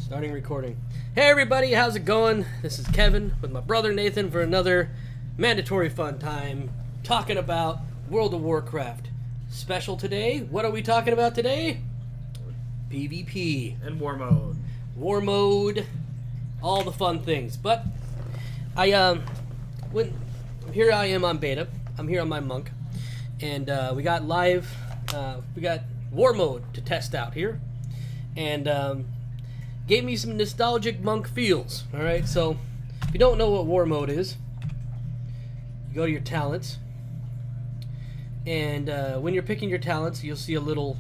Starting recording. Hey everybody, how's it going? This is Kevin with my brother Nathan for another mandatory fun time talking about World of Warcraft. Special today, what are we talking about today? PvP. And war mode. War mode, all the fun things. But here I am on beta. I'm here on my monk. And we got we got war mode to test out here. And gave me some nostalgic monk feels. Alright, so if you don't know what war mode is, you go to your talents. And when you're picking your talents, you'll see a little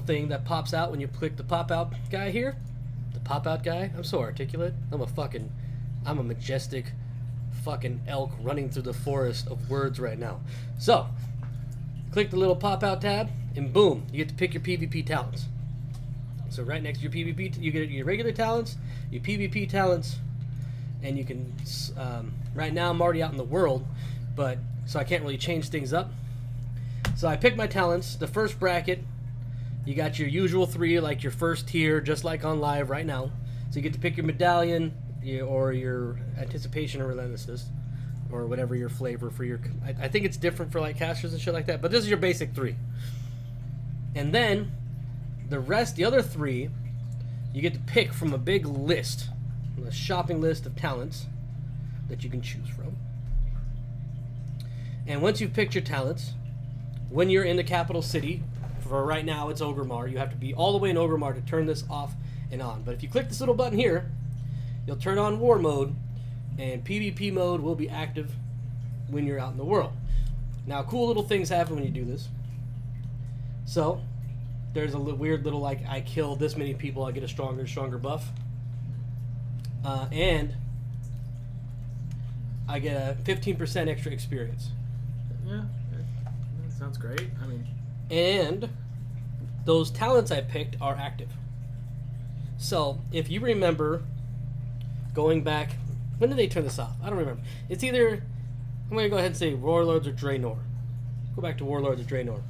thing that pops out when you click the pop out guy here. The pop out guy. I'm so articulate. I'm a majestic fucking elk running through the forest of words right now. So, click the little pop out tab, and boom, you get to pick your PvP talents. So right next to your PvP, you get your regular talents, your PvP talents, and you can, right now I'm already out in the world, but, so I can't really change things up. So I picked my talents. The first bracket, you got your usual three, like your first tier, just like on live right now. So you get to pick your medallion, or your anticipation or relentlessness, or whatever your flavor for your, I think it's different for like casters and shit like that, but this is your basic three. And then, the other three, you get to pick from a big list, a shopping list of talents that you can choose from. And once you've picked your talents, when you're in the capital city, for right now it's Orgrimmar, you have to be all the way in Orgrimmar to turn this off and on. But if you click this little button here, you'll turn on war mode, and PvP mode will be active when you're out in the world. Now, cool little things happen when you do this. So, there's a weird little, like, I kill this many people, I get a stronger buff. And I get a 15% extra experience. Yeah, that sounds great. I mean, and those talents I picked are active. So, if you remember going back, when did they turn this off? I don't remember. It's either, I'm going to go ahead and say Warlords or Draenor. Go back to Warlords or Draenor.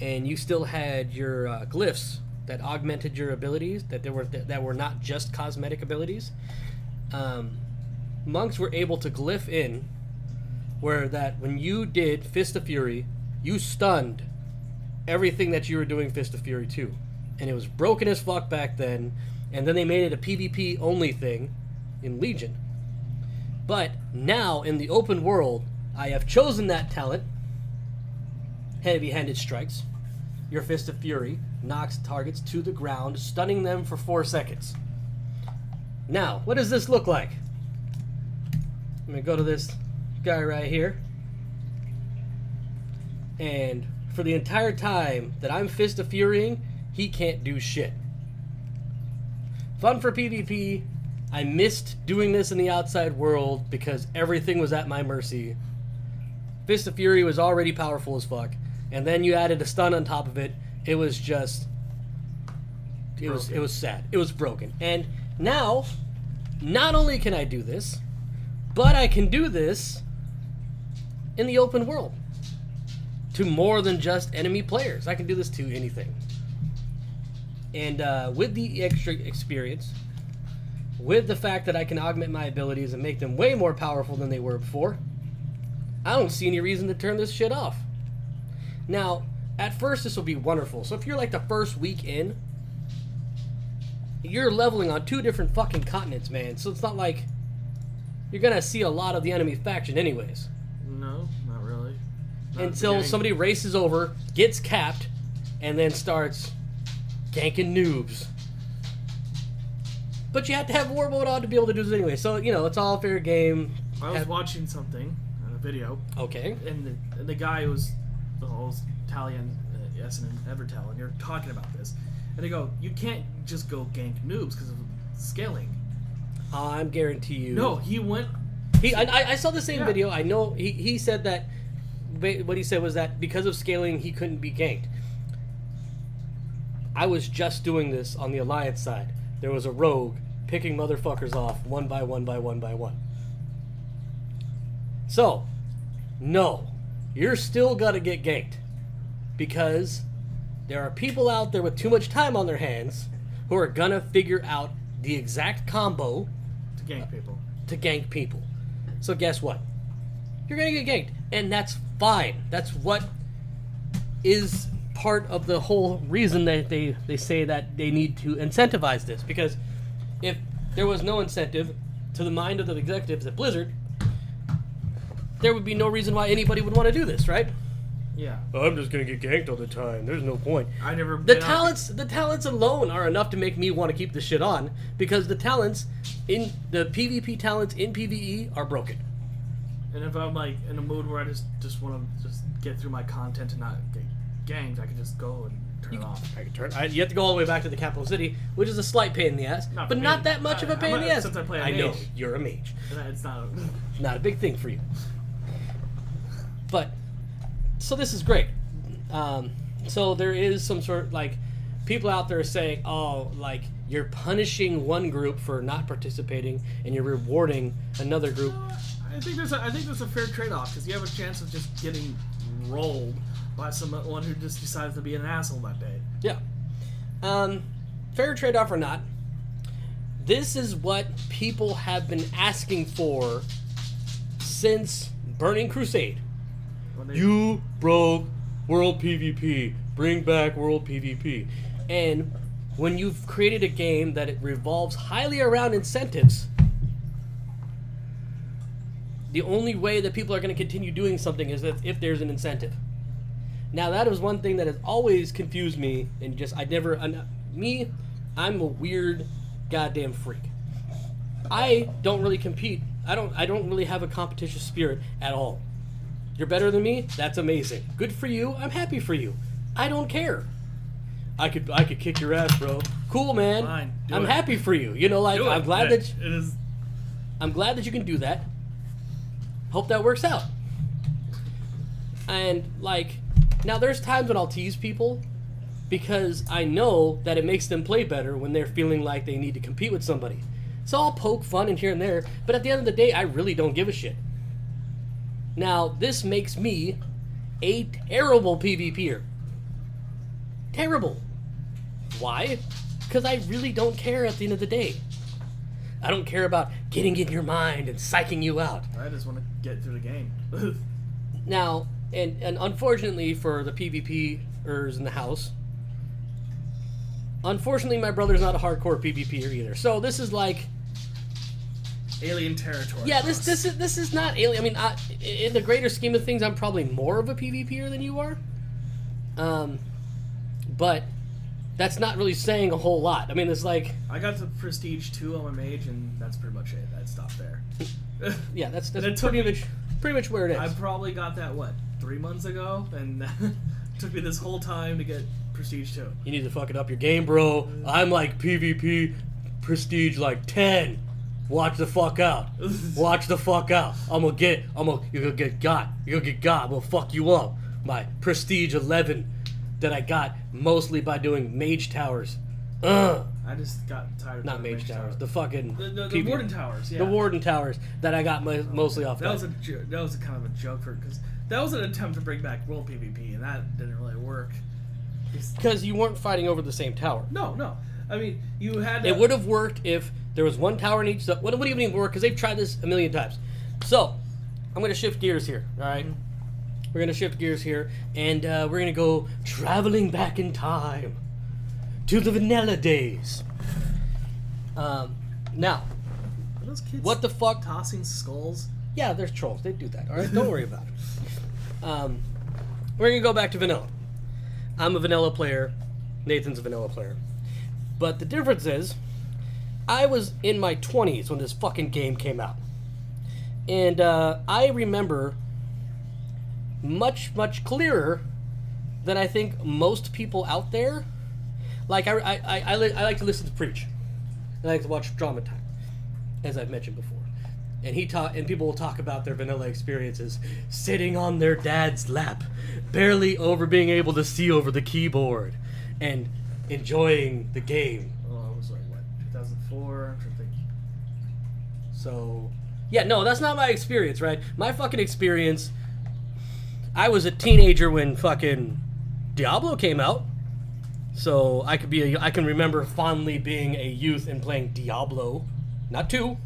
And you still had your glyphs that augmented your abilities, that were not just cosmetic abilities. Monks were able to glyph in where that when you did Fist of Fury, you stunned everything that you were doing Fist of Fury to. And it was broken as fuck back then, and then they made it a PvP only thing in Legion. But now in the open world, I have chosen that talent, heavy-handed strikes. Your Fist of Fury knocks targets to the ground, stunning them for 4 seconds. Now, what does this look like? I'm going to go to this guy right here. And for the entire time that I'm Fist of Furying, he can't do shit. Fun for PvP. I missed doing this in the outside world because everything was at my mercy. Fist of Fury was already powerful as fuck. And then you added a stun on top of it. It was just, it was sad. It was broken. And now, not only can I do this, but I can do this in the open world to more than just enemy players. I can do this to anything. And with the extra experience, with the fact that I can augment my abilities and make them way more powerful than they were before, I don't see any reason to turn this shit off. Now, at first this will be wonderful. So if you're like the first week in, you're leveling on 2 different fucking continents, man. So it's not like you're gonna see a lot of the enemy faction anyways. no, not really. Not Until somebody races over, gets capped, and then starts ganking noobs. But you have to have war mode on to be able to do this anyway. So, you know, it's all fair game. I was watching something, a video. Okay. And the guy was the whole Italian, yes, and Evertel, and you're talking about this. And they go, you can't just go gank noobs because of scaling. I'm guarantee you. No, he went. I saw the same video. I know he said that. What he said was that because of scaling, he couldn't be ganked. I was just doing this on the Alliance side. There was a rogue picking motherfuckers off one by one by one by one. So, no, you're still gonna get ganked because there are people out there with too much time on their hands who are gonna figure out the exact combo To gank people. to gank people. So guess what? You're gonna get ganked, and that's fine. That's what is part of the whole reason that they say that they need to incentivize this. Because if there was no incentive to the mind of the executives at Blizzard, there would be no reason why anybody would want to do this, right? Yeah. I'm just gonna get ganked all the time. There's no point. I never. The talents alone are enough to make me want to keep this shit on, because the talents in the PvP talents in PvE are broken. And if I'm like in a mood where I just want to just get through my content and not get ganked, I can just go and turn it off. I can turn. You have to go all the way back to the capital city, which is a slight pain in the ass, Not but for not me. that much of a pain in the ass. Since I play a I know mage. you're a mage. It's not. Not a big thing for you. But so this is great. So there is some sort of, like, people out there saying, oh, like, you're punishing one group for not participating and you're rewarding another group. I think there's a fair trade-off, because you have a chance of just getting rolled by someone who just decides to be an asshole that day. Yeah. Fair trade-off or not, this is what people have been asking for since Burning Crusade. When they- You broke World PvP. Bring back World PvP. And when you've created a game that it revolves highly around incentives, the only way that people are going to continue doing something is if there's an incentive. Now, that is one thing that has always confused me, and just I'm a weird goddamn freak. I don't really compete. I don't really have a competition spirit at all. You're better than me? That's amazing. Good for you. I'm happy for you. I don't care. I could kick your ass, bro. Cool, man. Fine, do I'm it. happy for you. You know, like, Do it. I'm glad Yeah, that it is. I'm glad that you can do that. Hope that works out. And, like, now there's times when I'll tease people because I know that it makes them play better when they're feeling like they need to compete with somebody. So I'll poke fun in here and there, but at the end of the day, I really don't give a shit. Now, this makes me a terrible PvPer. Terrible. Why? Because I really don't care at the end of the day. I don't care about getting in your mind and psyching you out. I just want to get through the game. Now, and unfortunately for the PvPers in the house, unfortunately my brother's not a hardcore PvPer either. So this is like, Alien territory. yeah, this is not alien. I mean, in the greater scheme of things, I'm probably more of a PvPer than you are. But that's not really saying a whole lot. I mean, it's like, I got to Prestige 2 on my mage, and that's pretty much it. I'd stop there. yeah, that's And it took pretty much where it is. I probably got that, 3 months ago? And it took me this whole time to get Prestige 2. You need to fucking up your game, bro. I'm like PvP Prestige like 10. Watch the fuck out. Watch the fuck out. you're gonna get got. You're gonna get got. I'm gonna fuck you up. My Prestige 11 that I got mostly by doing mage towers. I just got tired of Not doing mage mage towers. The fucking The PvP. Warden Towers, yeah. The Warden towers that I got mostly off That was a kind of a joke because that was an attempt to bring back World PvP, and that didn't really work. because you weren't fighting over the same tower. No. I mean, you had. It would have worked if there was one tower in each. Well, it wouldn't even work because they've tried this a million times. So, I'm going to shift gears here, all right? We're going to shift gears here, and we're going to go traveling back in time to the vanilla days. Now, Are those kids what the fuck? tossing skulls? Yeah, there's trolls. They do that, all right? Don't worry about it. We're going to go back to vanilla. I'm a vanilla player. Nathan's a vanilla player. But the difference is, I was in my 20s when this fucking game came out. And I remember much, much clearer than I think most people out there. Like, I like to listen to Preach. I like to watch Drama Time, as I've mentioned before. And and people will talk about their vanilla experiences, sitting on their dad's lap, barely being able to see over the keyboard, and enjoying the game. Oh, it was 2004? I'm trying to think. So, yeah, no, that's not my experience, right? My fucking experience, I was a teenager when fucking Diablo came out. So I can remember fondly being a youth and playing Diablo, not 2,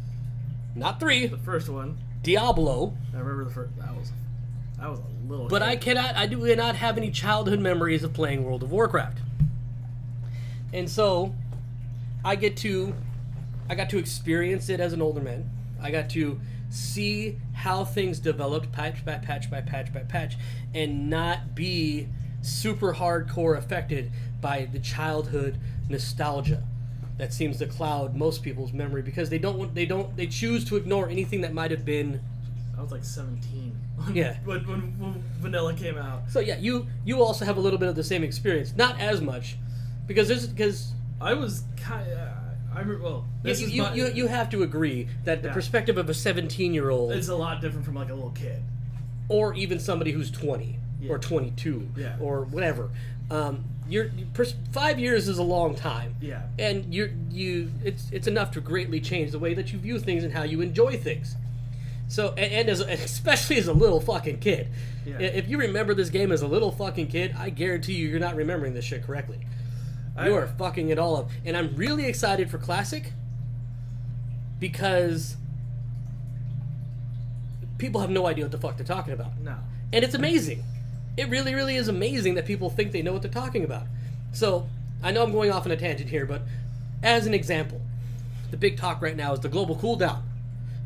not 3, The first one, Diablo. I remember the first. That was a little. But kid. I do not have any childhood memories of playing World of Warcraft. And so I got to experience it as an older man. I got to see how things developed patch by patch by patch by patch, and not be super hardcore affected by the childhood nostalgia that seems to cloud most people's memory, because they choose to ignore anything that might have been. I was like 17. Yeah. when Vanilla came out. So yeah, you also have a little bit of the same experience, not as much, because I was kind of. I remember. Well, this is you have to agree that the perspective of a 17-year-old is a lot different from like a little kid, or even somebody who's 20 or 22 or whatever. 5 years is a long time. Yeah. And it's enough to greatly change the way that you view things and how you enjoy things. So and especially as a little fucking kid. Yeah. If you remember this game as a little fucking kid, I guarantee you're not remembering this shit correctly. You are fucking it all up. And I'm really excited for Classic because people have no idea what the fuck they're talking about. No. And it's amazing. It really, really is amazing that people think they know what they're talking about. So, I know I'm going off on a tangent here, but as an example, the big talk right now is the global cooldown.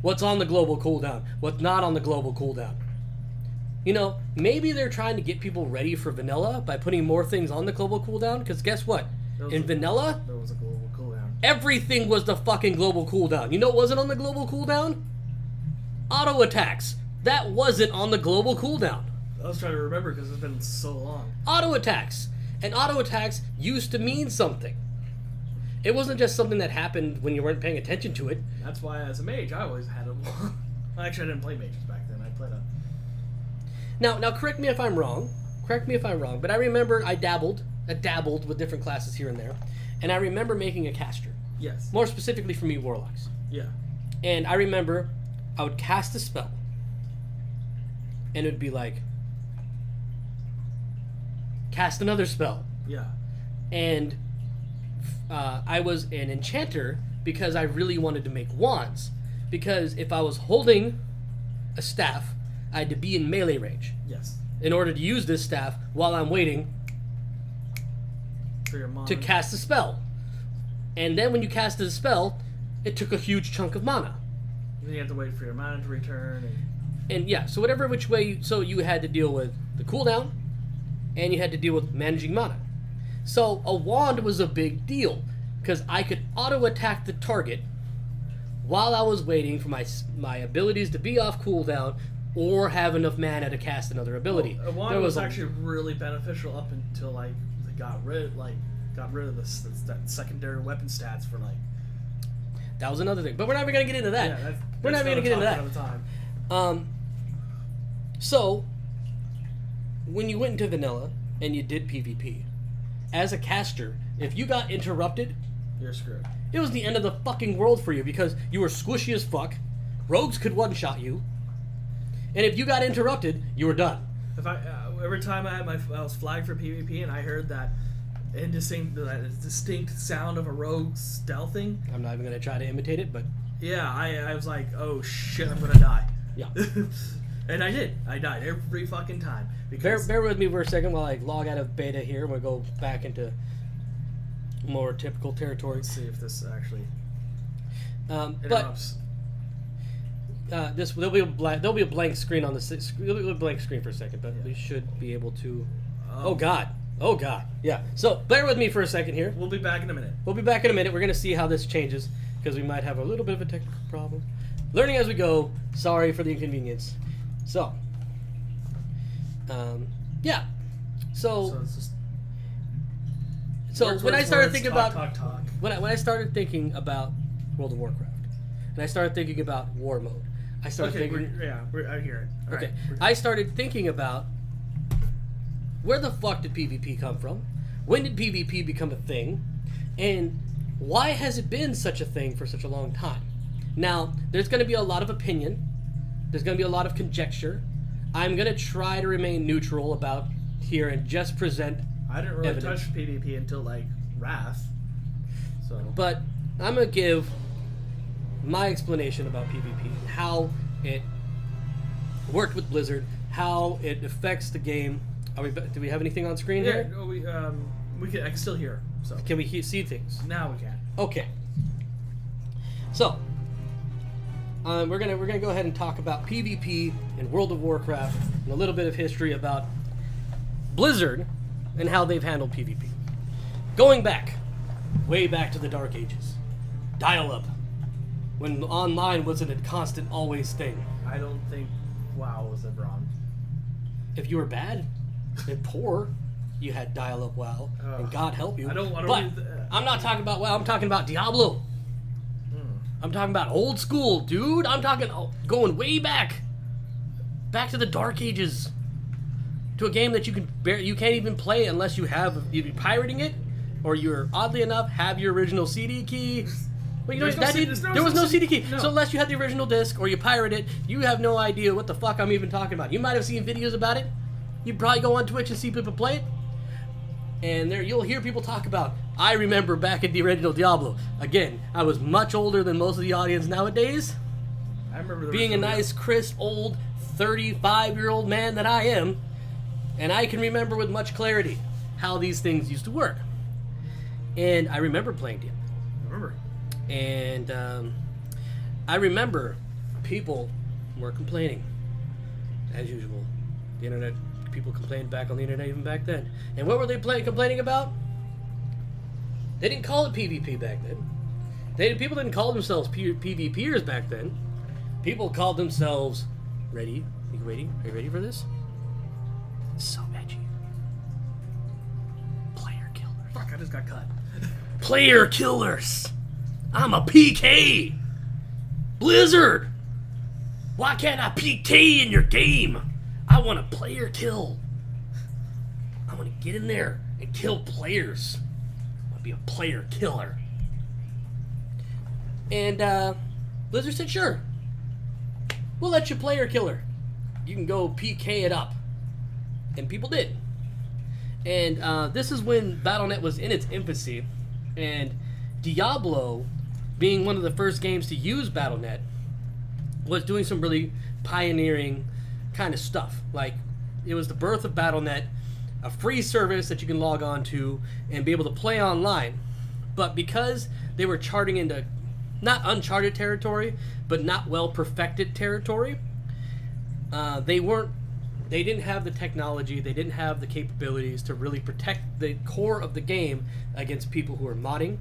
What's on the global cooldown? What's not on the global cooldown? You know, maybe they're trying to get people ready for vanilla by putting more things on the global cooldown, because guess what? In vanilla, there was a global cooldown. Everything was the fucking global cooldown. You know what wasn't on the global cooldown? Auto attacks. That wasn't on the global cooldown. I was trying to remember because it's been so long. Auto attacks. And auto attacks used to mean something. It wasn't just something that happened when you weren't paying attention to it. That's why, as a mage, I always had them. Actually, I didn't play mages back then. I played a... Now, correct me if I'm wrong. But I remember I dabbled with different classes here and there. And I remember making a caster. Yes. More specifically for me, warlocks. Yeah. And I remember I would cast a spell. And it would be like, cast another spell. Yeah. And I was an enchanter because I really wanted to make wands. Because if I was holding a staff, I had to be in melee range. Yes. In order to use this staff while I'm waiting for your mana to cast a spell. And then when you casted a spell, it took a huge chunk of mana. Then you have to wait for your mana to return. And yeah, so whatever which way, so you had to deal with the cooldown, and you had to deal with managing mana. So a wand was a big deal, because I could auto-attack the target while I was waiting for my abilities to be off cooldown, or have enough mana to cast another ability. Well, a wand was actually really beneficial up until like they got rid of that secondary weapon stats for like. That was another thing, but we're not even gonna get into that. Yeah, we're not even gonna get into that. Another time. So when you went into vanilla and you did PvP, as a caster, if you got interrupted, you're screwed. It was the end of the fucking world for you, because you were squishy as fuck. Rogues could one-shot you. And if you got interrupted, you were done. If every time I was flagged for PvP and I heard that distinct sound of a rogue stealthing. I'm not even going to try to imitate it, but... Yeah, I was like, oh shit, I'm going to die. Yeah. And I did. I died every fucking time. Because bear with me for a second while I log out of beta here. We'll go back into more typical territory. Let's see if this actually interrupts. There'll be a blank screen on the there'll be a blank screen for a second, but we should be able to. Oh god, yeah. So bear with me for a second here. We'll be back in a minute. We're gonna see how this changes, because we might have a little bit of a technical problem. Learning as we go. Sorry for the inconvenience. So, yeah. So when I started thinking about when I started thinking about World of Warcraft, and I started thinking about war mode, I started thinking. I hear it. All okay, right. I started thinking about where the fuck did PvP come from? When did PvP become a thing? And why has it been such a thing for such a long time? Now, there's going to be a lot of opinion. There's going to be a lot of conjecture. I'm going to try to remain neutral about here and just present I didn't really evident. touch PvP until like Wrath. So. But I'm gonna give my explanation about PvP, how it worked with Blizzard, how it affects the game. Do we have anything on screen Yeah, here? no, we can. I can still hear. So Can we see things? now we can. Okay. So, we're gonna go ahead and talk about PvP in World of Warcraft and a little bit of history about Blizzard and how they've handled PvP. Going back, way back to the Dark Ages, dial-up, when online wasn't a constant, always thing. I don't think WoW was ever on. If you were bad and poor, you had dial-up WoW, and God help you. I don't But need I'm not talking about WoW. I'm talking about Diablo. I'm talking about old school, dude. I'm talking going way back to the Dark Ages, to a game that you can't even play unless you have either pirating it, or you're oddly enough have your original CD key. Well, you know there was no CD key. No. So unless you had the original disc or you pirate it, you have no idea what the fuck I'm even talking about. You might have seen videos about it. You probably go on Twitch and see people play it, and there you'll hear people talk about. I remember back at the original Diablo. Again, I was much older than most of the audience nowadays. I remember the Being a nice, crisp, old 35-year-old man that I am, and I can remember with much clarity how these things used to work. And I remember playing Diablo. Remember. And I remember people were complaining, as usual. The internet, people complained back on the internet even back then. And what were they complaining about? They didn't call it PvP back then. People didn't call themselves PvPers back then. People called themselves, ready? Are you waiting? Are you ready for this? So edgy. Player killers. Fuck! I just got cut. Player killers. I'm a PK. Blizzard. Why can't I PK in your game? I want a player kill. I want to get in there and kill players. I want to be a player killer. And Blizzard said, sure. We'll let you player killer. You can go PK it up. And people did. And this is when Battle.net was in its infancy. And Diablo, being one of the first games to use Battle.net, was doing some really pioneering kind of stuff. Like, it was the birth of Battle.net, a free service that you can log on to and be able to play online. But because they were charting into not uncharted territory, but not well perfected territory, they didn't have the technology, they didn't have the capabilities to really protect the core of the game against people who are modding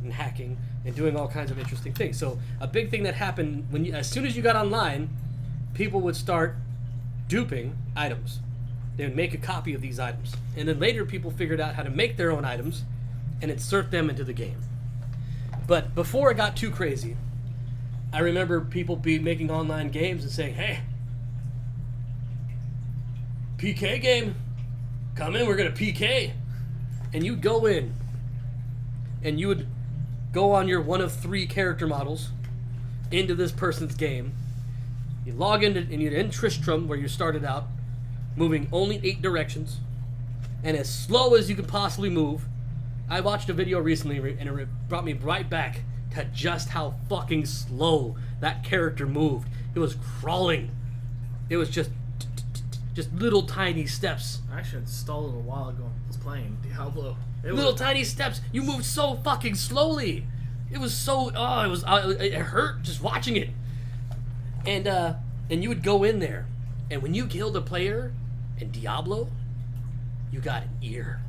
and hacking and doing all kinds of interesting things. So a big thing that happened as soon as you got online, people would start duping items. They would make a copy of these items, and then later people figured out how to make their own items and insert them into the game. But before it got too crazy, I remember people making online games and saying, hey, PK game, come in, we're gonna PK. And you'd go in and you would go on your one of 3 character models into this person's game. You log into, and you're in Tristram, where you started out, moving only 8 directions, and as slow as you could possibly move. I watched a video recently, and it brought me right back to just how fucking slow that character moved. It was crawling. It was just little tiny steps. I actually installed it a while ago. I was playing Diablo. Little tiny steps. You moved so fucking slowly. It was so. It hurt just watching it. And you would go in there, and when you killed a player in Diablo, you got an ear.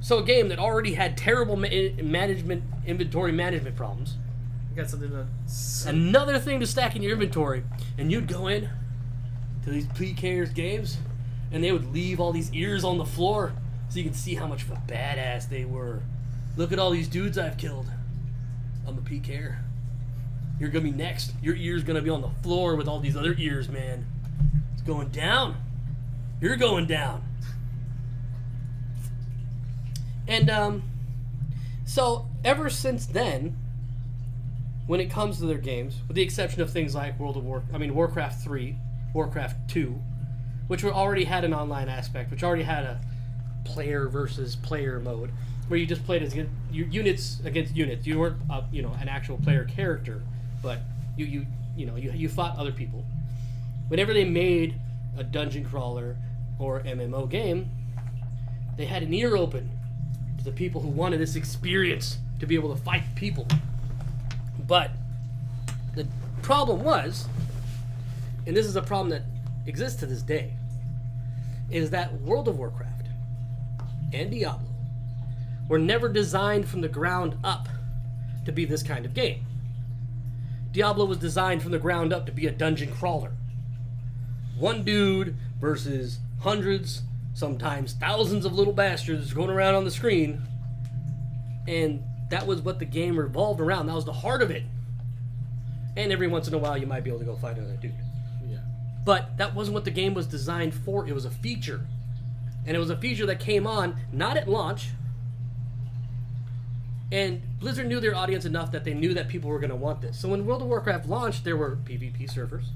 So a game that already had terrible inventory management problems. You got something to. Another thing to stack in your inventory, and you'd go in to these PKers games, and they would leave all these ears on the floor so you can see how much of a badass they were. Look at all these dudes I've killed. I'm a PKer. You're gonna be next. Your ear's gonna be on the floor with all these other ears, man. It's going down. You're going down. And so ever since then, when it comes to their games, with the exception of things like Warcraft 3, Warcraft 2, which already had an online aspect, which already had player versus player mode, where you just played as units against units. You weren't an actual player character, but you fought other people. Whenever they made a dungeon crawler or MMO game, they had an ear open to the people who wanted this experience to be able to fight people. But the problem was, and this is a problem that exists to this day, is that World of Warcraft and Diablo were never designed from the ground up to be this kind of game. Diablo was designed from the ground up to be a dungeon crawler. One dude versus hundreds, sometimes thousands of little bastards going around on the screen. And that was what the game revolved around. That was the heart of it. And every once in a while you might be able to go fight another dude. Yeah. But that wasn't what the game was designed for. It was a feature. And it was a feature that came on, not at launch. And Blizzard knew their audience enough that they knew that people were going to want this. So when World of Warcraft launched, there were PvP servers.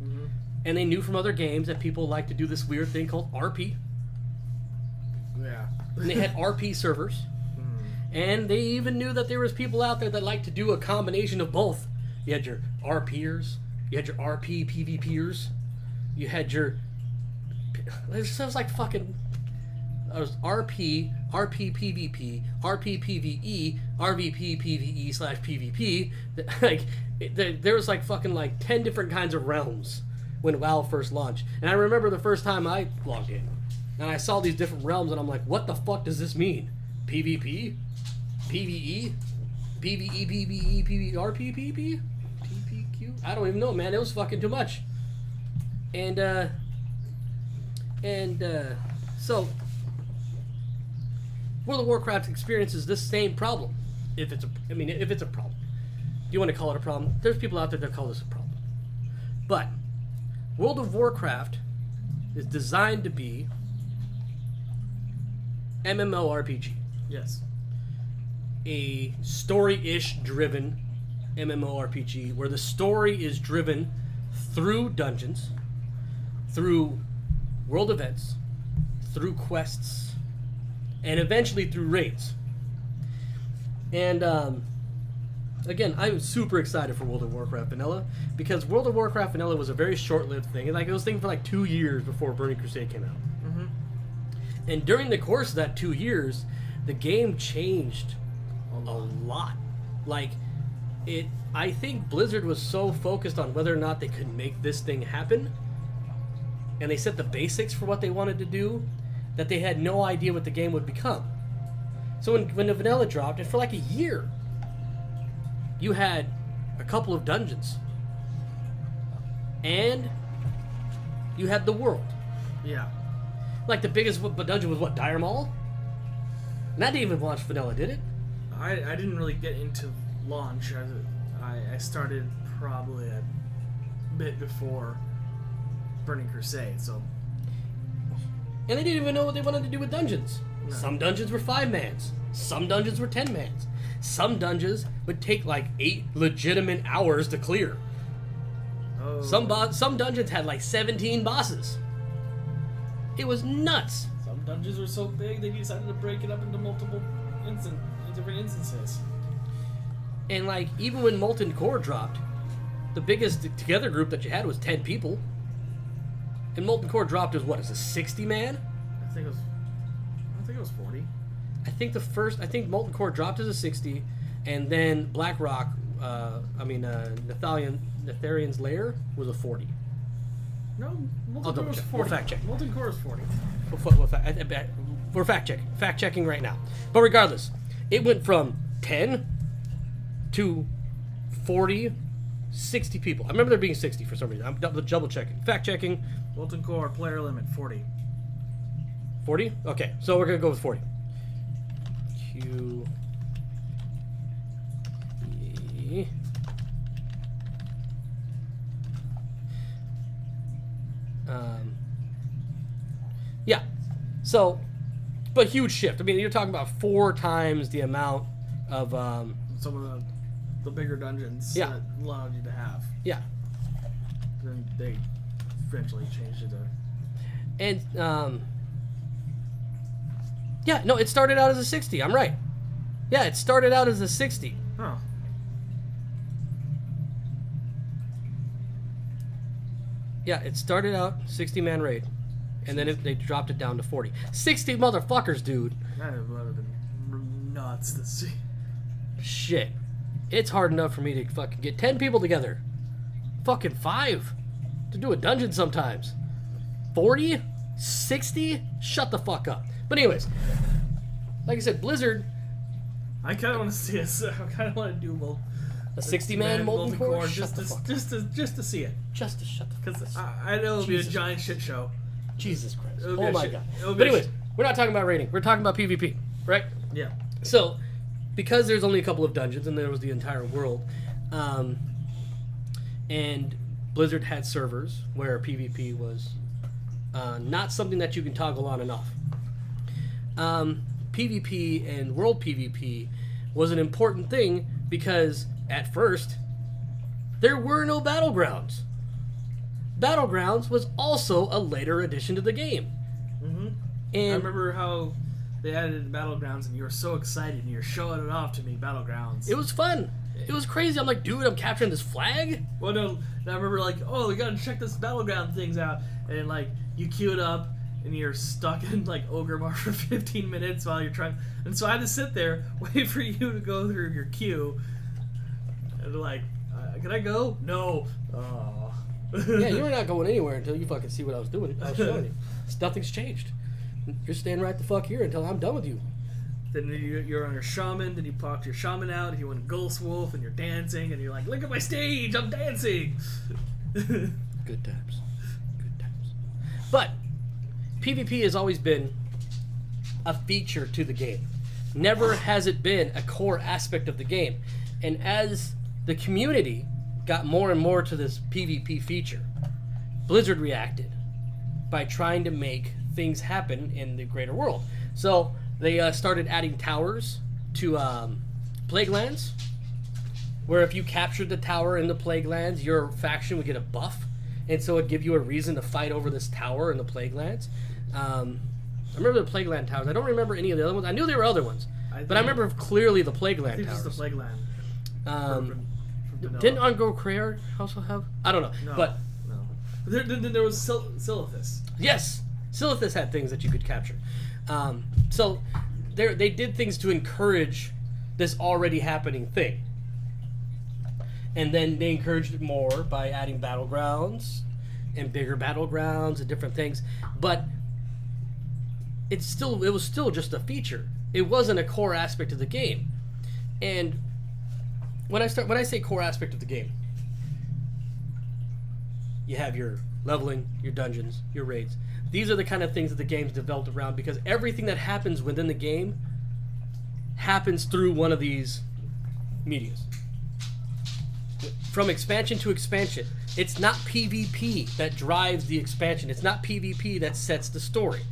Mm-hmm. And they knew from other games that people like to do this weird thing called RP. Yeah. And they had RP servers. And they even knew that there was people out there that liked to do a combination of both. You had your RPers, you had your RP PvPers, you had your... It sounds like fucking... It was RP, RP PvP, RP PvE, RVP PvE / PvP. Like, there was like fucking like 10 different kinds of realms when WoW first launched. And I remember the first time I logged in, and I saw these different realms, and I'm like, what the fuck does this mean? PvP? PvE? PvE, PvE, PvE, RP, PvP? PPQ? I don't even know, man. It was fucking too much. And so World of Warcraft experiences this same problem. If it's a problem. Do you want to call it a problem? There's people out there that call this a problem. But World of Warcraft is designed to be MMORPG. Yes. A story-ish driven MMORPG where the story is driven through dungeons, through world events, through quests, and eventually through raids. And again, I'm super excited for World of Warcraft Vanilla, because World of Warcraft Vanilla was a very short-lived thing. Like, it was a thing for like 2 years before Burning Crusade came out. Mm-hmm. And during the course of that 2 years, the game changed a lot. Like, I think Blizzard was so focused on whether or not they could make this thing happen, and they set the basics for what they wanted to do, that they had no idea what the game would become. So when the vanilla dropped, and for like a year, you had a couple of dungeons, and you had the world. Yeah. Like, the biggest dungeon was what, Dire Maul? And that didn't even launch vanilla, did it? I didn't really get into launch. I started probably a bit before Burning Crusade, so... And they didn't even know what they wanted to do with dungeons. No. Some dungeons were 5-mans. Some dungeons were 10-mans. Some dungeons would take like 8 legitimate hours to clear. Oh. Some dungeons had like 17 bosses. It was nuts. Some dungeons were so big they decided to break it up into multiple different instances. And like, even when Molten Core dropped, the biggest together group that you had was 10 people. And Molten Core dropped as what? As a 60-man? I think it was 40. I think Molten Core dropped as a 60, and then Blackrock, Netharian's Lair was a 40. No, I'll Molten Core double was check. 40. We'll fact check. Molten Core is 40. We're fact checking right now. But regardless, it went from 10 to 40, 60 people. I remember there being 60 for some reason. I'm double checking. Fact checking. Molten Core player limit 40. 40? Okay, so we're gonna go with 40. Q E. Yeah. So, but huge shift. I mean, you're talking about 4 times the amount of Some of the bigger dungeons Yeah. that allowed you to have. yeah. Then they eventually changed it to... And Yeah, no, it started out as a 60. I'm right. Yeah, it started out as a 60. Oh. Yeah, it started out 60-man raid. And then they dropped it down to 40. 60 motherfuckers, dude. That would have been nuts to see. Shit. It's hard enough for me to fucking get 10 people together. Fucking 5 to do a dungeon sometimes. 40? 60? Shut the fuck up. But anyways, like I said, Blizzard, I kind of want to see it. I kind of want to do a 60-man molten core, just to see it. Just to shut the fuck up. Because I know it'll be a giant shit show. Jesus Christ. It'll be Oh a my shit- god. it'll be But a anyways, shit- we're not talking about raiding. We're talking about PvP, right? Yeah. So, because there's only a couple of dungeons and there was the entire world, and Blizzard had servers where PvP was not something that you can toggle on and off. PvP and World PvP was an important thing because at first there were no battlegrounds. Battlegrounds was also a later addition to the game. Mm-hmm. And I remember how they added Battlegrounds, and you were so excited, and you were showing it off to me, Battlegrounds. it was fun. It was crazy. I'm like, dude, I'm capturing this flag? Well, no, and I remember like, oh, we gotta check this Battleground things out, and like you queue it up, and you're stuck in like Ogre Mar for 15 minutes while you're trying. And so I had to sit there, wait for you to go through your queue, and like, can I go? No. Oh. Yeah, you were not going anywhere until you fucking see what I was doing. I was showing you. Nothing's changed. You're staying right the fuck here until I'm done with you. Then you're on your shaman, then you pop your shaman out, and you want a ghost wolf, and you're dancing, and you're like, look at my stage, I'm dancing. Good times. Good times. But PvP has always been a feature to the game. Never has it been a core aspect of the game. And as the community got more and more to this PvP feature, Blizzard reacted by trying to make things happen in the greater world. So they started adding towers to Plague Lands, where if you captured the tower in the Plague Lands, your faction would get a buff, and so it'd give you a reason to fight over this tower in the Plague Lands. I remember the Plague Land towers. I don't remember any of the other ones. I knew there were other ones, but I remember clearly the Plague I Land think it's towers. the Plague Land. From Vanilla. Didn't Ungro Crayer also have? I don't know. No, But no. Then there was Silithus. yes, Silithus had things that you could capture. So they did things to encourage this already happening thing. And then they encouraged it more by adding battlegrounds and bigger battlegrounds and different things. But it was still just a feature. It wasn't a core aspect of the game. And when I say core aspect of the game, you have your leveling, your dungeons, your raids. These are the kind of things that the game's developed around, because everything that happens within the game happens through one of these medias. From expansion to expansion, it's not PvP that drives the expansion. It's not PvP that sets the story.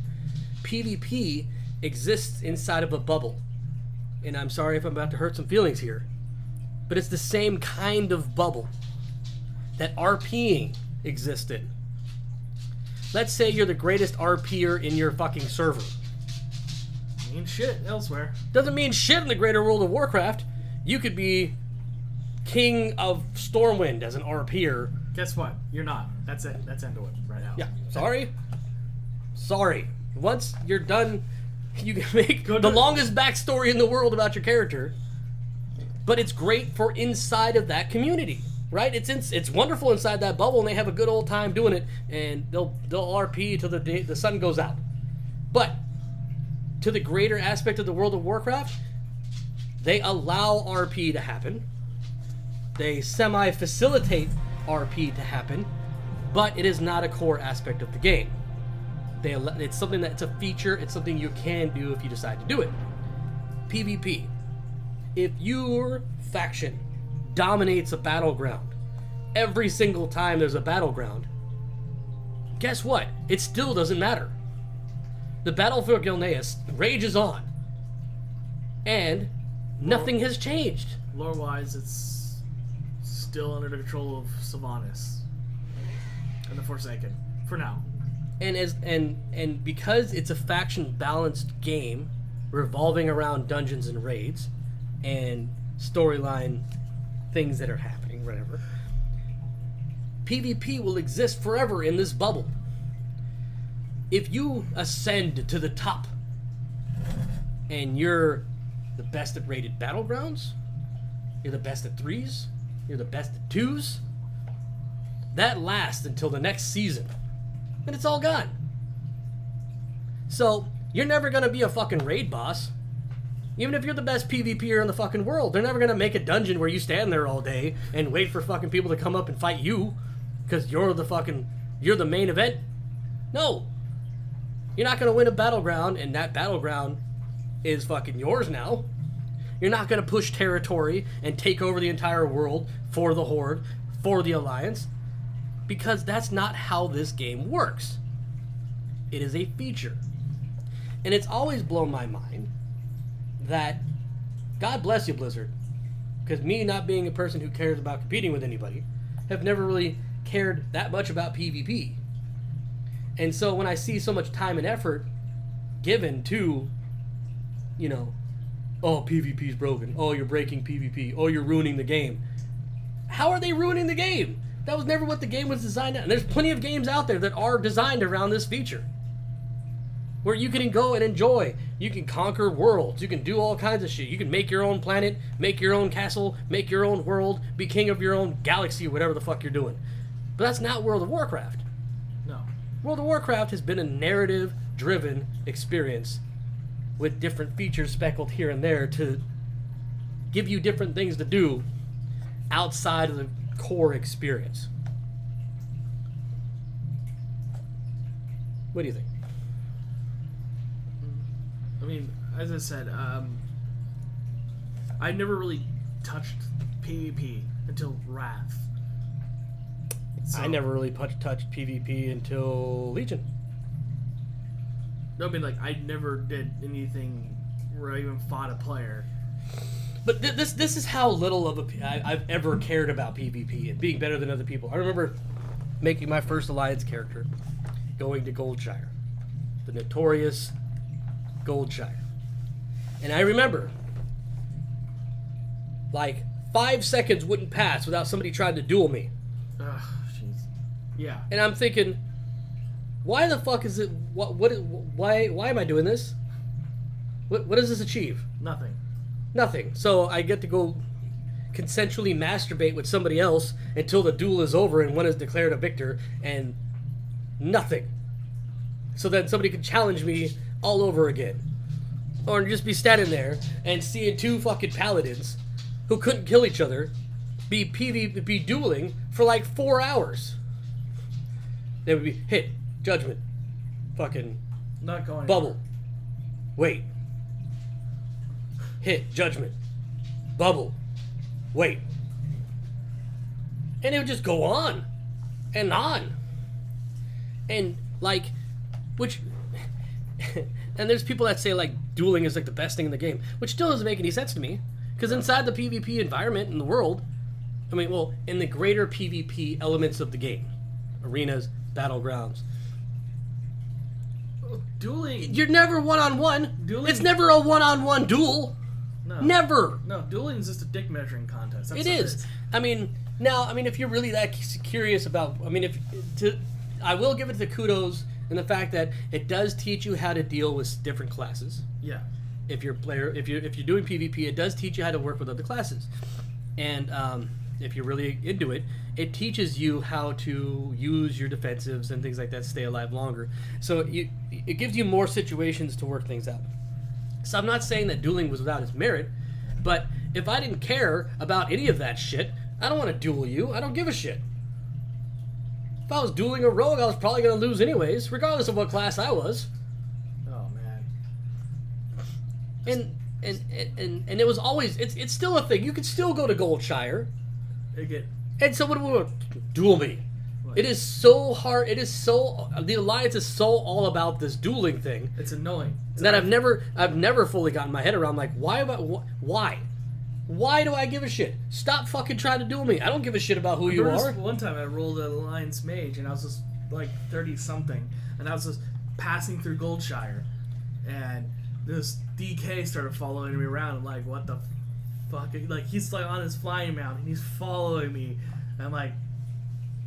PvP exists inside of a bubble. And I'm sorry if I'm about to hurt some feelings here, but it's the same kind of bubble that RPing exists in. Let's say you're the greatest RPer in your fucking server. Mean shit elsewhere. Doesn't mean shit in the greater World of Warcraft. You could be king of Stormwind as an RPer. Guess what? You're not. That's it. That's end of it right now. Yeah, sorry. Once you're done, you can make the longest backstory in the world about your character. But it's great for inside of that community, right? It's wonderful inside that bubble, and they have a good old time doing it, and they'll RP till the sun goes out. But to the greater aspect of the World of Warcraft, they allow RP to happen. They semi-facilitate RP to happen, but it is not a core aspect of the game. It's something that's a feature. It's something you can do if you decide to do it. PvP. If your faction dominates a battleground every single time there's a battleground, guess what? It still doesn't matter. The battle for Gilneas rages on, and nothing has changed. Lore-wise, it's still under the control of Sylvanas and the Forsaken for now. And because it's a faction balanced game, revolving around dungeons and raids and storyline things that are happening, whatever. PvP will exist forever in this bubble. If you ascend to the top and you're the best at rated battlegrounds, you're the best at 3s, you're the best at 2s, that lasts until the next season. And it's all gone. So, you're never gonna be a fucking raid boss. Even if you're the best PvPer in the fucking world, they're never gonna make a dungeon where you stand there all day and wait for fucking people to come up and fight you because you're the main event. No. You're not gonna win a battleground and that battleground is fucking yours now. You're not gonna push territory and take over the entire world for the Horde, for the Alliance, because that's not how this game works. It is a feature. And it's always blown my mind that, God bless you, Blizzard, because me not being a person who cares about competing with anybody, have never really cared that much about PvP. And so when I see so much time and effort given to, you know, oh, PvP's broken, oh, you're breaking PvP, oh, you're ruining the game. How are they ruining the game? That was never what the game was designed at. And there's plenty of games out there that are designed around this feature, where you can go and enjoy. You can conquer worlds. You can do all kinds of shit. You can make your own planet, make your own castle, make your own world, be king of your own galaxy, whatever the fuck you're doing. But that's not World of Warcraft. No. World of Warcraft has been a narrative-driven experience with different features speckled here and there to give you different things to do outside of the core experience. What do you think? I mean, as I said, I never really touched PvP until Wrath. So, I never really touched PvP until Legion. No, I mean, like, I never did anything where I even fought a player. But this is how little of I've ever cared about PvP and being better than other people. I remember making my first Alliance character, going to Goldshire, the notorious Goldshire. And I remember, like, 5 seconds wouldn't pass without somebody trying to duel me. Ugh, jeez. Yeah. And I'm thinking, why the fuck is it? Why am I doing this? What does this achieve? Nothing. Nothing. So I get to go consensually masturbate with somebody else until the duel is over and one is declared a victor, and nothing. So then somebody can challenge me all over again. Or just be standing there and seeing two fucking paladins who couldn't kill each other be dueling for like 4 hours. They would be hit, judgment, fucking Not going. bubble, wait, hit, judgment, bubble, wait. And it would just go on and on. And like, which and there's people that say like dueling is like the best thing in the game, which still doesn't make any sense to me, because inside the PvP environment in the world, I mean, well, in the greater PvP elements of the game, arenas, battlegrounds, Dueling. you're never one-on-one. Dueling- It's never a one-on-one duel. No. Never. No, dueling is just a dick measuring contest. That's It what is. I mean, if you're really that curious about, I will give it the kudos in the fact that it does teach you how to deal with different classes. Yeah. If you're doing PvP, it does teach you how to work with other classes, and if you're really into it, it teaches you how to use your defensives and things like that to stay alive longer. So it gives you more situations to work things out. So I'm not saying that dueling was without its merit, but if I didn't care about any of that shit, I don't want to duel you. I don't give a shit. If I was dueling a rogue, I was probably going to lose anyways, regardless of what class I was. Oh man. And it was always, it's still a thing. You could still go to Goldshire. And so what duel me? What? It is so hard. It is so, the Alliance is so all about this dueling thing It's annoying. that I've never fully gotten my head around. Like, why do I give a shit? Stop fucking trying to duel me. I don't give a shit about who you are. One time I rolled an Alliance Mage and I was just like 30 something, and I was just passing through Goldshire, and this DK started following me around. I'm like, what the fuck? Like, he's like on his flying mount and he's following me. And I'm like,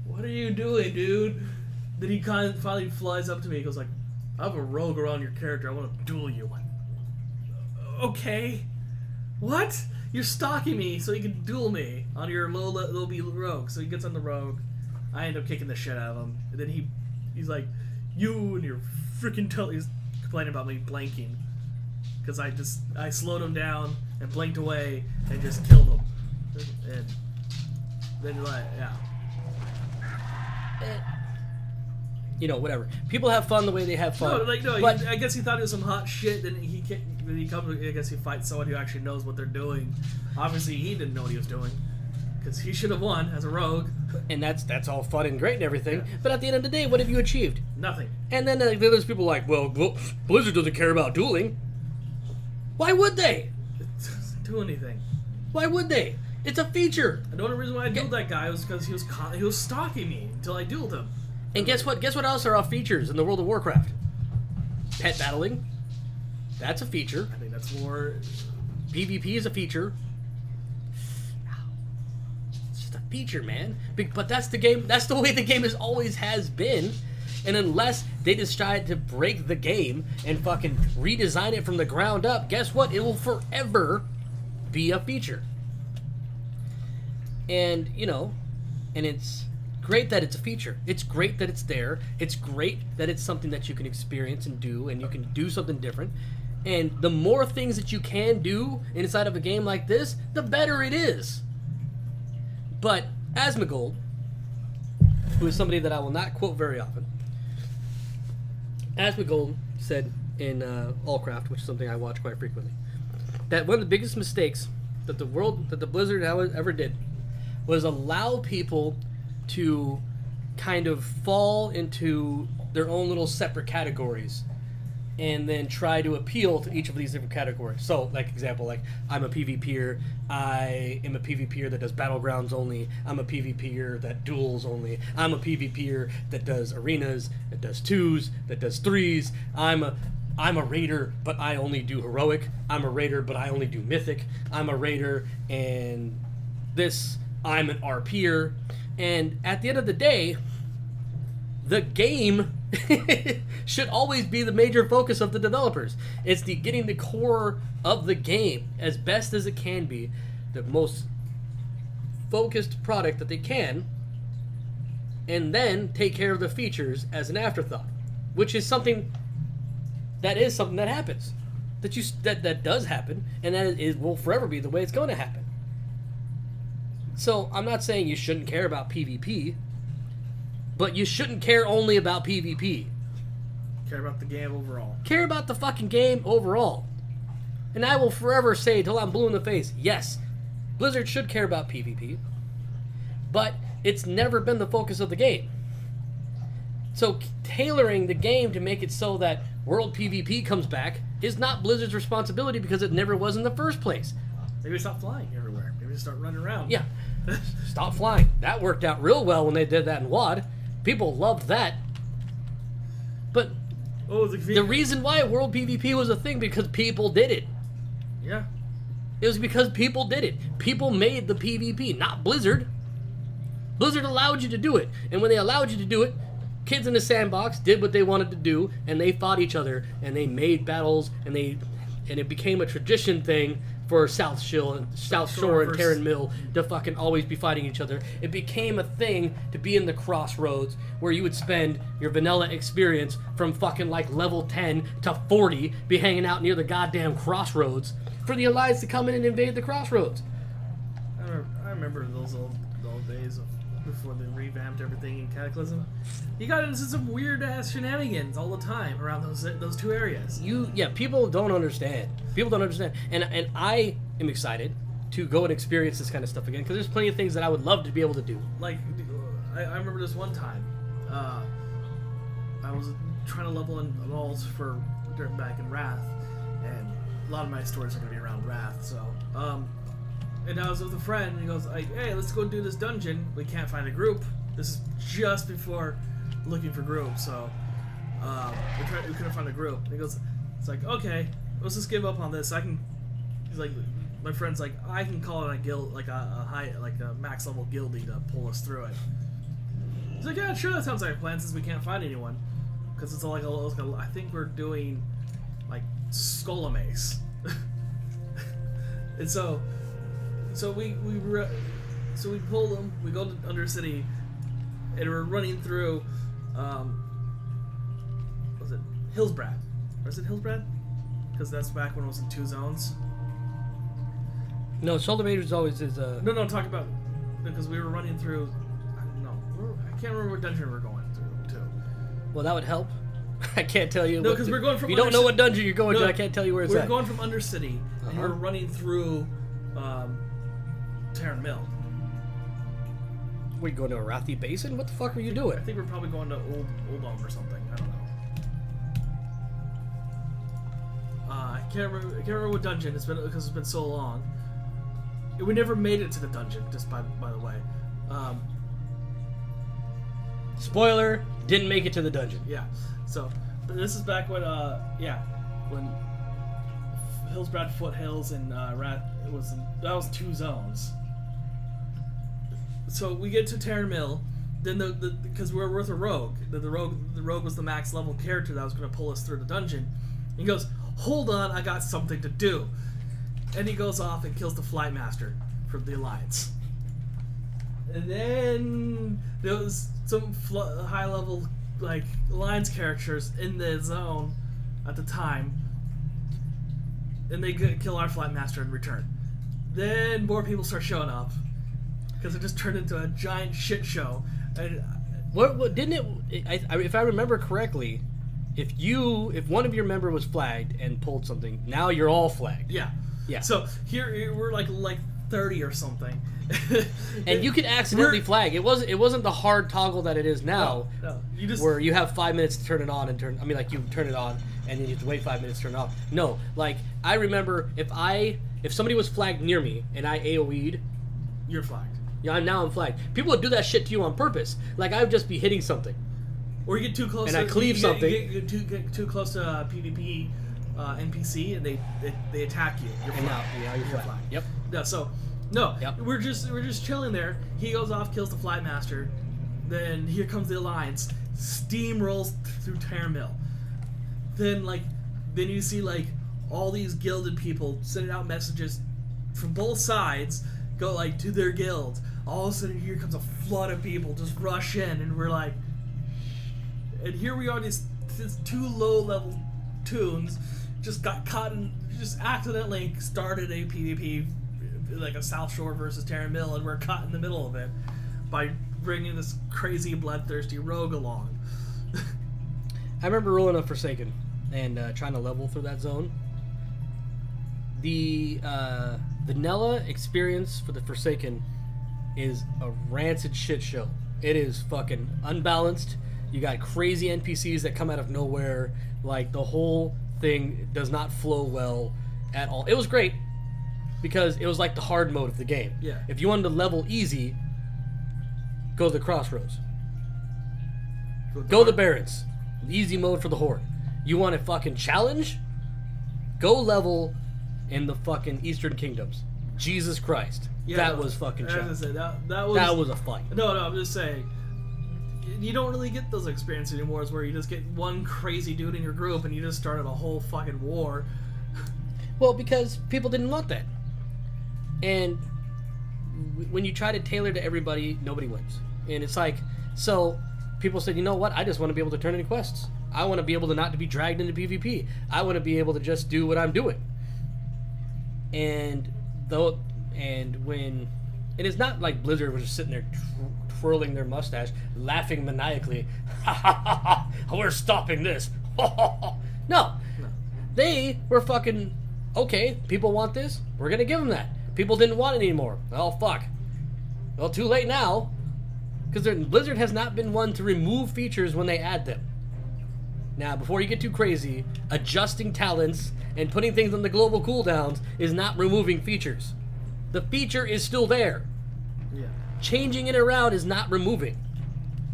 what are you doing, dude? Then he kind of finally flies up to me. He goes like, I have a rogue around your character. I want to duel you. I'm like, okay. What? You're stalking me so you can duel me on your low B rogue. So he gets on the rogue. I end up kicking the shit out of him. And then he's like, you and your freaking he's complaining about me blanking. Because I slowed him down and blinked away and just killed him. And then you're like, yeah. You know, whatever. People have fun the way they have fun. No, but I guess he thought it was some hot shit. Then he comes. I guess he fights someone who actually knows what they're doing. Obviously, he didn't know what he was doing because he should have won as a rogue. And that's all fun and great and everything. Yeah. But at the end of the day, what have you achieved? Nothing. And then there's people like, well, Blizzard doesn't care about dueling. Why would they? It doesn't do anything. Why would they? It's a feature. And the only reason why I dueled that guy was because he was stalking me until I dueled him. And guess what? Guess what else are all features in the World of Warcraft? Pet battling. That's a feature. I think that's more. PvP is a feature. It's just a feature, man. But that's the game. That's the way the game always has been. And unless they decide to break the game and fucking redesign it from the ground up, guess what? It will forever be a feature. And, you know, and it's great that it's a feature. It's great that it's there. It's great that it's something that you can experience and do, and you can do something different. And the more things that you can do inside of a game like this, the better it is. But Asmongold, who is somebody that I will not quote very often, Asmongold said in Allcraft, which is something I watch quite frequently, that one of the biggest mistakes that the Blizzard ever did was allow people to kind of fall into their own little separate categories and then try to appeal to each of these different categories. So, like example, like I'm a PvPer, I am a PvPer that does battlegrounds only, I'm a PvPer that duels only, I'm a PvPer that does arenas, that does 2s, that does 3s, I'm a raider, but I only do heroic, I'm a raider, but I only do mythic, I'm a raider, and I'm an RPer. And at the end of the day, the game should always be the major focus of the developers. It's getting the core of the game as best as it can be, the most focused product that they can, and then take care of the features as an afterthought, which is something that happens, that does happen, and that will forever be the way it's going to happen. So, I'm not saying you shouldn't care about PvP, but you shouldn't care only about PvP. Care about the game overall. Care about the fucking game overall. And I will forever say, till I'm blue in the face, yes, Blizzard should care about PvP, but it's never been the focus of the game. So, tailoring the game to make it so that World PvP comes back is not Blizzard's responsibility because it never was in the first place. Maybe stop flying everywhere. Maybe start running around. Yeah. Stop flying. That worked out real well when they did that in WoD. People loved that. But the reason why World PvP was a thing because people did it. Yeah. It was because people did it. People made the PvP, not Blizzard. Blizzard allowed you to do it. And when they allowed you to do it, kids in the sandbox did what they wanted to do, and they fought each other, and they made battles, and it became a tradition thing for South Shore and Terran Mill to fucking always be fighting each other. It became a thing to be in the crossroads where you would spend your vanilla experience from fucking like level 10 to 40 be hanging out near the goddamn crossroads for the Alliance to come in and invade the crossroads. I remember those old days before they revamped everything in Cataclysm. You got into some weird ass shenanigans all the time around those two areas. People don't understand. People don't understand, and I am excited to go and experience this kind of stuff again because there's plenty of things that I would love to be able to do. Like, I remember this one time, I was trying to level in alts for back in Wrath, and a lot of my stories are going to be around Wrath. So, and I was with a friend, and he goes like, "Hey, let's go do this dungeon. We can't find a group." This is just before looking for groups, so we couldn't find a group. And he goes, "It's like, okay, let's just give up on this. He's like, my friend's like, I can call it a guild, like a high, like a max level guildie to pull us through it. He's like, yeah, sure, that sounds like a plan since we can't find anyone. Because it's like I think we're doing like Skull Mace. And so we pull them. We go to Undercity, and we're running through. Was it Hillsbrad? Or is it Hillsbrad? Because that's back when it was in 2 zones. No, Shoulder Majors always is a. No, I'm talking about because we were running through. I don't know. I can't remember what dungeon we're going through. Well, that would help. I can't tell you. No, because we're going from. If you don't know what dungeon you're going to, I can't tell you where it's at. We're going from Undercity, and we're running through Terran Mill. Were you going to Arathi Basin? What the fuck were you doing? I think we're probably going to Old Dome or something. I don't know. I can't remember what dungeon. Because it's been so long. We never made it to the dungeon. Just by the way. Spoiler: didn't make it to the dungeon. Yeah. So this is back when when Hillsbrad Foothills and that was 2 zones. So we get to Terran Mill, then because we're with a rogue. The rogue was the max level character that was going to pull us through the dungeon. And he goes, "Hold on, I got something to do," and he goes off and kills the Flight Master from the Alliance. And then there was some high level like Alliance characters in the zone at the time, and they kill our Flight Master in return. Then more people start showing up. Because it just turned into a giant shit show. And what didn't it? If I remember correctly, if one of your member was flagged and pulled something, now you're all flagged. Yeah. So here we're like 30 or something. And you could accidentally flag. It wasn't the hard toggle that it is now. No. You just where you have 5 minutes to turn it on you turn it on and then you have to wait 5 minutes to turn it off. No, like I remember if somebody was flagged near me and I AoE'd, you're flagged. Yeah, now I'm flagged. People would do that shit to you on purpose. Like I would just be hitting something, or you get too close, and I cleave something. You get too close to a PvP NPC, and they attack you. You're flagged. You're flagged. Yep. Yeah. So we're just chilling there. He goes off, kills the Flight Master. Then here comes the Alliance, steamrolls through Terran Mill. Then you see like all these gilded people sending out messages from both sides. Go like to their guild. All of a sudden, here comes a flood of people just rush in, and we're like, and here we are. These 2 low-level toons just got caught and just accidentally started a PvP, like a South Shore versus Terran Mill, and we're caught in the middle of it by bringing this crazy bloodthirsty rogue along. I remember rolling up Forsaken and trying to level through that zone. The vanilla experience for the Forsaken is a rancid shit show. It is fucking unbalanced. You got crazy NPCs that come out of nowhere. Like, the whole thing does not flow well at all. It was great because it was like the hard mode of the game. Yeah. If you wanted to level easy, go to the Crossroads. Go to the Barrens. Easy mode for the Horde. You want a fucking challenge? Go level in the fucking Eastern Kingdoms. Jesus Christ. Yeah, that was fucking challenge. That was a fight. No, I'm just saying. You don't really get those experiences anymore, where you just get one crazy dude in your group and you just started a whole fucking war. Well, because people didn't want that. And when you try to tailor to everybody, nobody wins. And it's like, so people said, you know what? I just want to be able to turn in quests. I want to be able to not to be dragged into PvP. I want to be able to just do what I'm doing. And it's not like Blizzard was just sitting there twirling their mustache, laughing maniacally. Ha ha ha ha! We're stopping this. No, they were fucking okay. People want this. We're gonna give them that. People didn't want it anymore. Oh fuck. Well, too late now, because Blizzard has not been one to remove features when they add them. Now, before you get too crazy, adjusting talents and putting things on the global cooldowns is not removing features. The feature is still there. Yeah. Changing it around is not removing.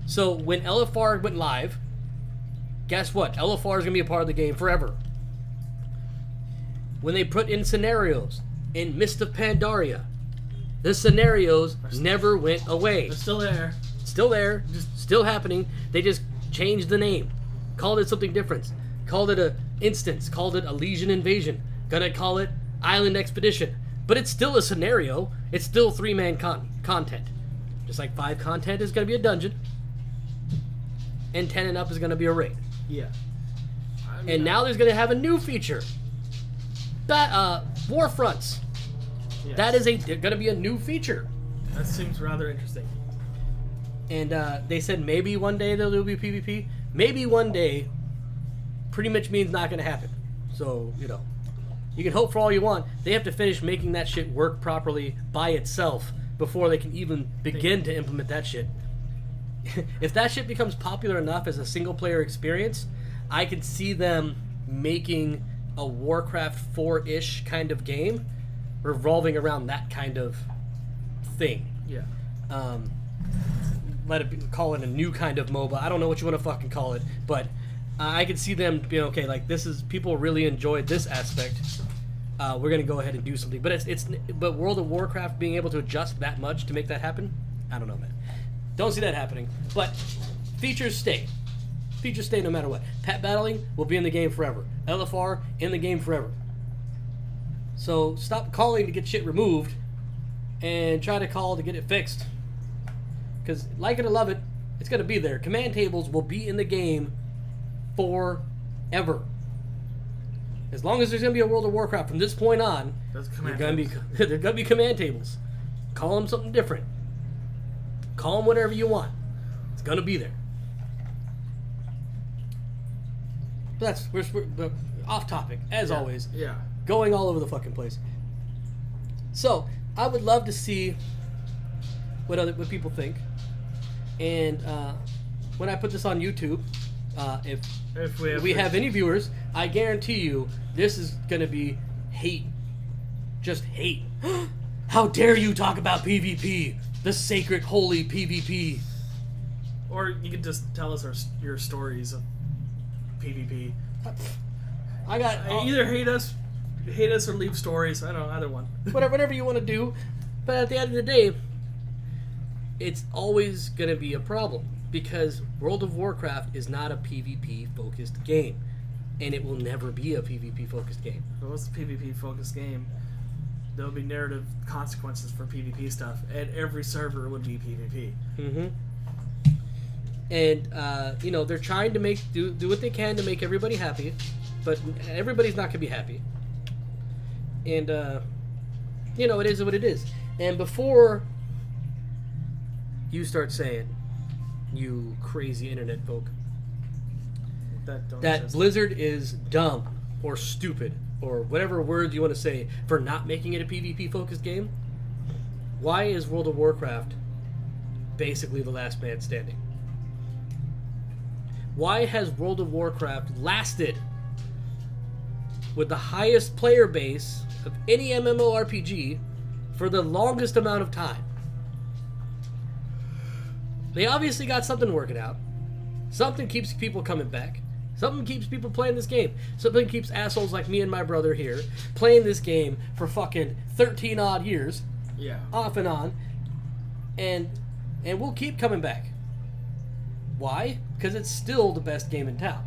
So when LFR went live, guess what? LFR is going to be a part of the game forever. when they put in scenarios in Mist of Pandaria, the scenarios never went away. They're still there. Still there, just still happening. They just changed the name, called it something different, called it a instance, called it a Legion Invasion, gonna call it Island Expedition. But it's still a scenario. It's still 3-man content. Just like 5 content is gonna be a dungeon, and 10 and up is gonna be a raid. Yeah. And now there's gonna have a new feature. Warfronts. Yes. That is gonna be a new feature. That seems rather interesting. And they said maybe one day there'll be PvP. Maybe one day pretty much means not going to happen. So, you know, you can hope for all you want. They have to finish making that shit work properly by itself before they can even begin to implement that shit. If that shit becomes popular enough as a single-player experience, I could see them making a Warcraft 4-ish kind of game revolving around that kind of thing. Yeah. Call it a new kind of MOBA. I don't know what you want to fucking call it, but I could see them being okay. Like, this is, people really enjoyed this aspect. We're gonna go ahead and do something. But but World of Warcraft being able to adjust that much to make that happen, I don't know, man. Don't see that happening. But features stay. Features stay no matter what. Pet battling will be in the game forever. LFR in the game forever. So stop calling to get shit removed, and try to call to get it fixed. Because, like it or love it, it's going to be there. Command tables will be in the game forever. As long as there's going to be a World of Warcraft from this point on, there's going to be command tables. Call them something different. Call them whatever you want. It's going to be there. But we're off topic, as always. Yeah. Going all over the fucking place. So, I would love to see what people think. And when I put this on YouTube, if we have any viewers, I guarantee you this is going to be hate. Just hate. How dare you talk about PvP? The sacred, holy PvP. Or you could just tell us your stories of PvP. I got either hate us or leave stories. I don't know, either one. whatever you want to do. But at the end of the day, it's always going to be a problem because World of Warcraft is not a PvP-focused game, and it will never be a PvP-focused game. If it was a PvP-focused game, there would be narrative consequences for PvP stuff, and every server would be PvP. Mm-hmm. And, you know, they're trying to do what they can to make everybody happy, but everybody's not going to be happy. And, you know, it is what it is. And before you start saying, you crazy internet folk, that Blizzard is dumb or stupid or whatever word you want to say for not making it a PvP-focused game, why is World of Warcraft basically the last man standing? Why has World of Warcraft lasted with the highest player base of any MMORPG for the longest amount of time? They obviously got something working out. Something keeps people coming back. Something keeps people playing this game. Something keeps assholes like me and my brother here playing this game for fucking 13 odd years. Yeah. Off and on. And we'll keep coming back. Why? Because it's still the best game in town.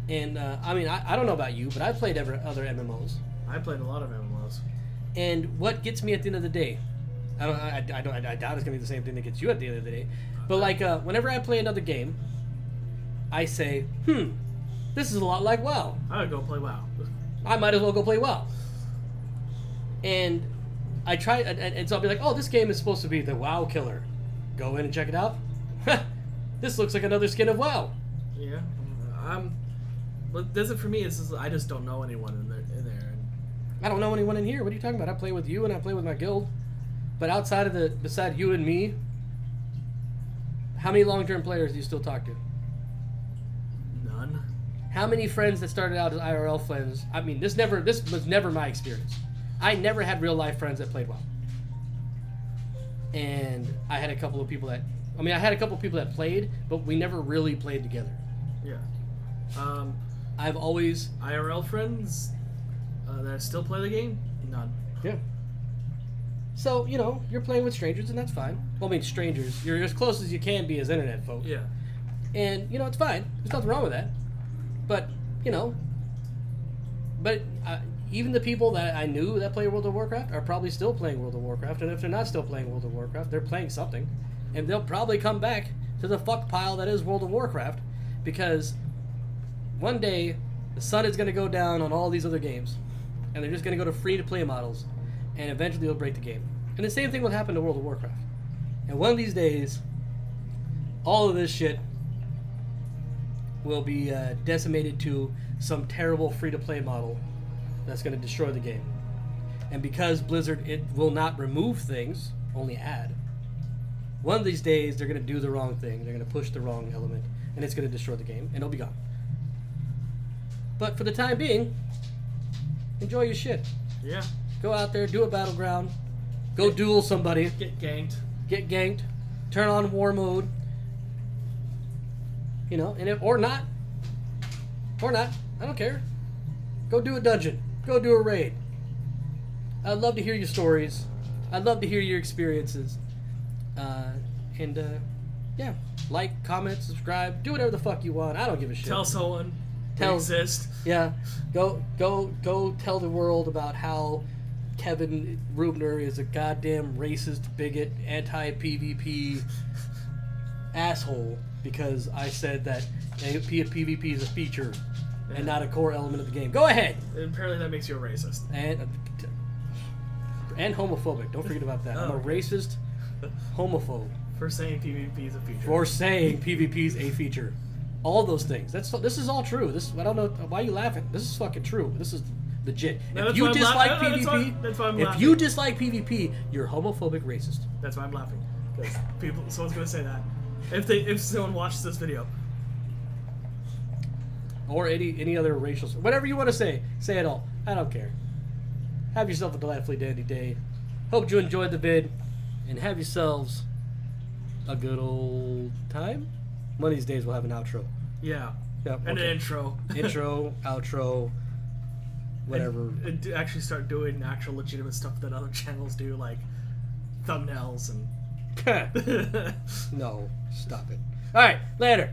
And, I mean, I don't know about you, but I've played other MMOs. I played a lot of MMOs. And what gets me at the end of the day, I doubt it's gonna be the same thing that gets you at the end of the day. But like, whenever I play another game, I say, this is a lot like WoW. I would go play WoW. I might as well go play WoW. And I try, and so I'll be like, oh, this game is supposed to be the WoW killer. Go in and check it out. This looks like another skin of WoW. Yeah. What does it for me is I just don't know anyone in there. I don't know anyone in here. What are you talking about? I play with you and I play with my guild. But beside you and me, how many long-term players do you still talk to? None. How many friends that started out as IRL friends? I mean, this was never my experience. I never had real-life friends that played WoW. And I had a couple of people that played, but we never really played together. Yeah. I've always... IRL friends, That still play the game? None. Yeah. So, you know, you're playing with strangers, and that's fine. Well, I mean, strangers. You're as close as you can be as internet folk. Yeah. And, you know, it's fine. There's nothing wrong with that. But, you know, even the people that I knew that play World of Warcraft are probably still playing World of Warcraft. And if they're not still playing World of Warcraft, they're playing something. And they'll probably come back to the fuck pile that is World of Warcraft. Because one day, the sun is going to go down on all these other games. And they're just going to go to free-to-play models. And eventually they'll break the game. And the same thing will happen to World of Warcraft. And one of these days, all of this shit will be decimated to some terrible free-to-play model that's going to destroy the game. And because Blizzard, it will not remove things, only add. One of these days, they're going to do the wrong thing. They're going to push the wrong element. And it's going to destroy the game. And it'll be gone. But for the time being, enjoy your shit. Yeah. Go out there, do a battleground, go duel somebody, Get ganked. turn on war mode, you know, and or not, I don't care. Go do a dungeon, go do a raid. I'd love to hear your stories. I'd love to hear your experiences. Yeah, like, comment, subscribe, do whatever the fuck you want. I don't give a shit. Tell someone. They exist. Yeah, go tell the world about how Kevin Rubner is a goddamn racist, bigot, anti-PvP asshole because I said that PvP is a feature and not a core element of the game. Go ahead. And apparently that makes you a racist. And homophobic. Don't forget about that. I'm a racist homophobe. For saying PvP is a feature. For saying PvP is a feature. All those things. This is all true. I don't know why are you laughing. This is fucking true. This is legit. No, if you dislike PvP, that's why I'm laughing. If you dislike PvP, you're homophobic racist. That's why I'm laughing. Because someone's gonna say that. If someone watches this video. Or any other racial, whatever you want to say it all. I don't care. Have yourself a delightfully dandy day. Hope you enjoyed the vid, and have yourselves a good old time. One of these days we'll have an outro. Yeah. Yep, And okay. an intro. Intro, outro, whatever. And actually start doing actual legitimate stuff that other channels do, like thumbnails and. No, stop it. All right, later.